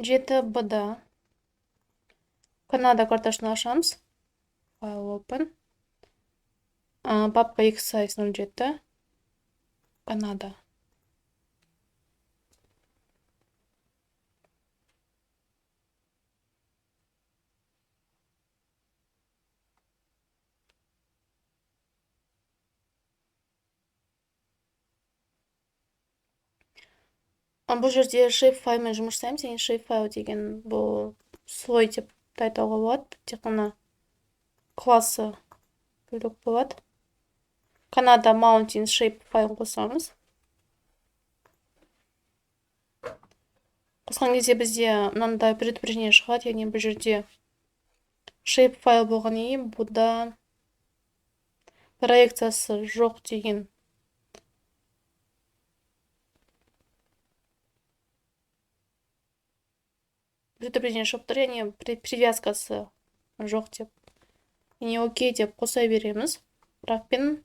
7B'da Kanada картасын ашамыз. File open. Папка x-size 07. Канада. Бұл жерде shape файлмен жұмыс жасаймыз. Яғни shape файл деген бұл слой деп айтуға болады. Тек қана классы бөлек болады. Canada Mountains shape файлын қосамыз. Қосқан кезде бізде мынандай предупреждение шығады. Яғни бұл жерде shape файл болған кейін бұда проекциясы жоқ деген предупреждение шығып тұр. Яғни привязкасы жоқ деп. Яғни окей деп қоса береміз. Бірақпен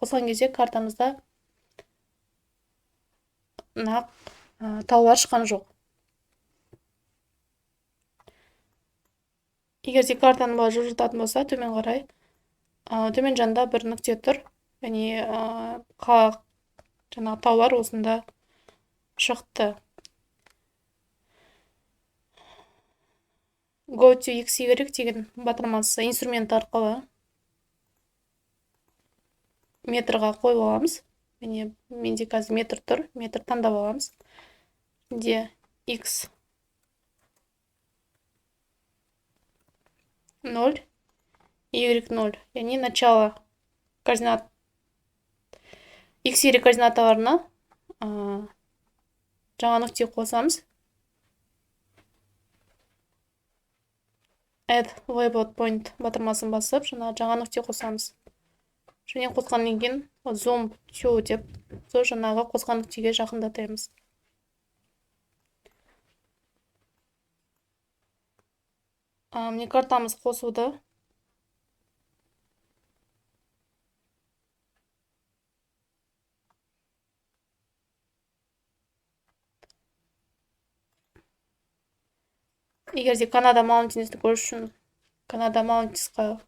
қосқан кезде картамызда нақ таулар шыққан жоқ. Егер де картаны былай жылжытатын болса, төмен қарай, төмен жанында бір нүкте тұр. Яғни жаңағы таулар осында шықты. Go to XY деген батырмасы инструмент арқылы метрға қойып аламыз. Менде қазір метр тұр. Метр таңдап аламыз. Де X 0, Y 0. Яғни начало координат XY координаталарына жаңа нүкте қосамыз. Add labeled point батырмасын басып, жаңа нүкте қосамыз. Және қосқаннан кейін zoom to деп, сол жаңағы қосқан нүктеге жақындатамыз. Міне картамыз қосылды. Егер де Canada Mountains'ті көріш үшін Canada Mountains'қа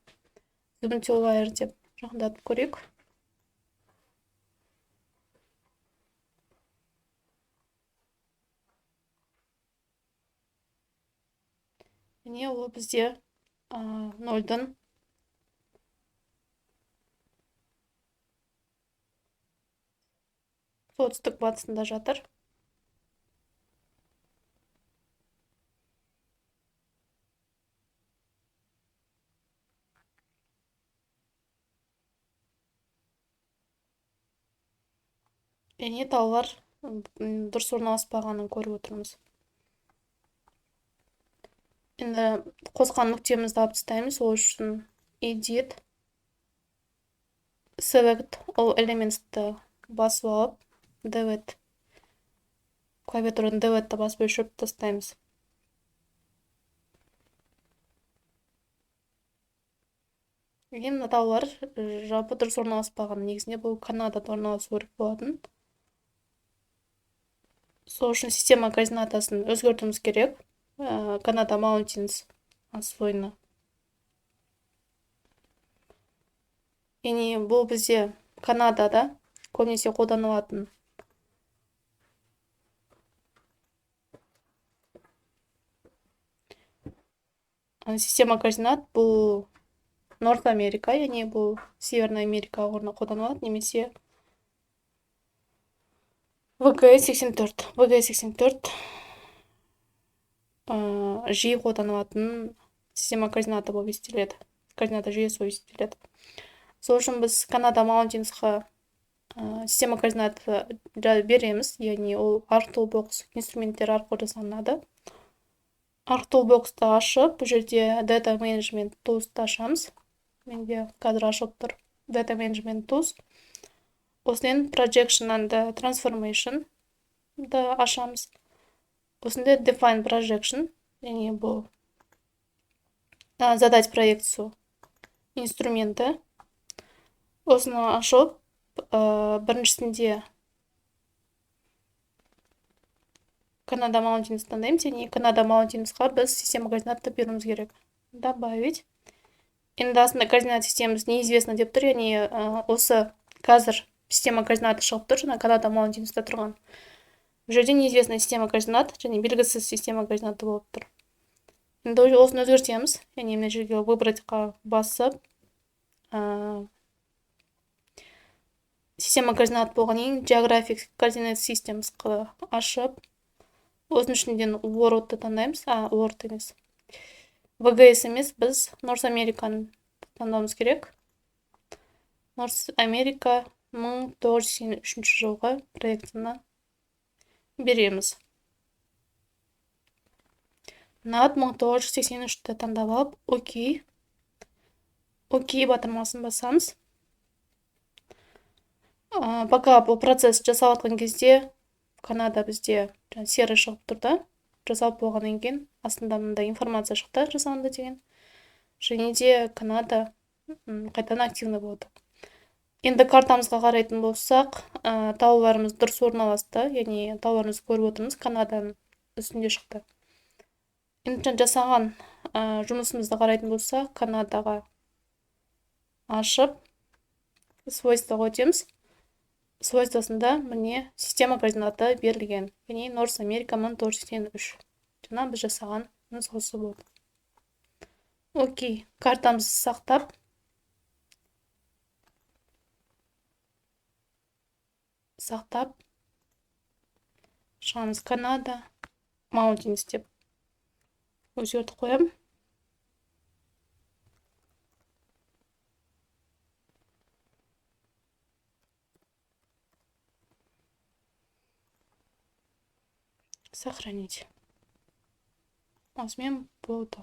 zoom to layer деп жақындатып көрейік. Міне ол бізде 0-дан солтүстік батысында жатыр. Яғни таулар дұрыс орналаспағанын көріп отырмыз. Енді қосқан нүктемізді алып тастаймыз. Ол үшін edit select all elements'ті басып алып, delete клавиатурадан delete'ті басып өшіріп тастаймыз. Енді таулар жалпы дұрыс орналаспаған. Негізінде бұл Канадада орналасу керек болатын. Сол үшін система координатасын өзгертуіміз керек. Canada Mountains слойына. Яғни бұл бізде Канадада көбінесе қолданылатын система координат. Бұл North America, яғни бұл Северная Америка орнына қолданылады, немесе VG84. VG84 жиі қолданылатын система координата болып естіледі. Координата жүйесі болып естіледі. Сол үшін біз Canada Mountains'қа система координаты береміз. Яғни ол ArcToolbox инструменттер арқылы жасалынады. ArcToolbox'ты ашып, бұл жерде Data Management Tools'ты ашамыз. Менде қазір ашып тұр. Data Management Tools. Осымен Projection and Transformation-ды ашамыз. Осында Define Projection, яғни бұл задать проекцию инструменті. Осыны ашып, біріншісінде Канада Маунтинс таңдаймыз, яғни Канада Маунтинсқа біз система координатты беруіміз керек. Добавить. Енді астында координат системамыз неизвестно деп тұр, яғни осы қазір система координаты шығып тұр, жаңа Канада Маунтинста тұрған. Бұл жерде неизвестная система координат, және белгісіз система координаты болып тұр. Енді осыны өзгертеміз, яғни мына жерге выбратьқа басып, система координат болған ең Geographic Coordinate Systems ашып, осының ішінден World'ты таңдаймыз, World емес. VGS емес, біз North America'ны таңдауымыз керек. North America 1983 жылғы проектіні береміз. NAD 1983-ті таңдап алып, окей. Окей батырмасын басамыз. Пока бұл процесс жасап атқан кезде, Канада бізде серый шығып тұрды. Жасалып болғаннан кейін, астында мында информация шықты жасалынды деген. Және де Канада қайтадан активны болды. Енді картамызға қарайтын болсақ, тауларымыз дұрыс орналасты, яғни тауларымызды көріп отырмыз, Канаданың үстінде шықты. Енді жасаған жұмысымызды қарайтын болсақ, Канадаға ашып, свойствоға өтеміз. Свойствосында міне система координаты берілген, яғни North America 1983. Жаңа біз жасаған нұсқасы болды. Окей, картамызды сақтап, шығамыз Канада Маунтинс деп өзгертіп қоям. Сохранить. Осымен болды.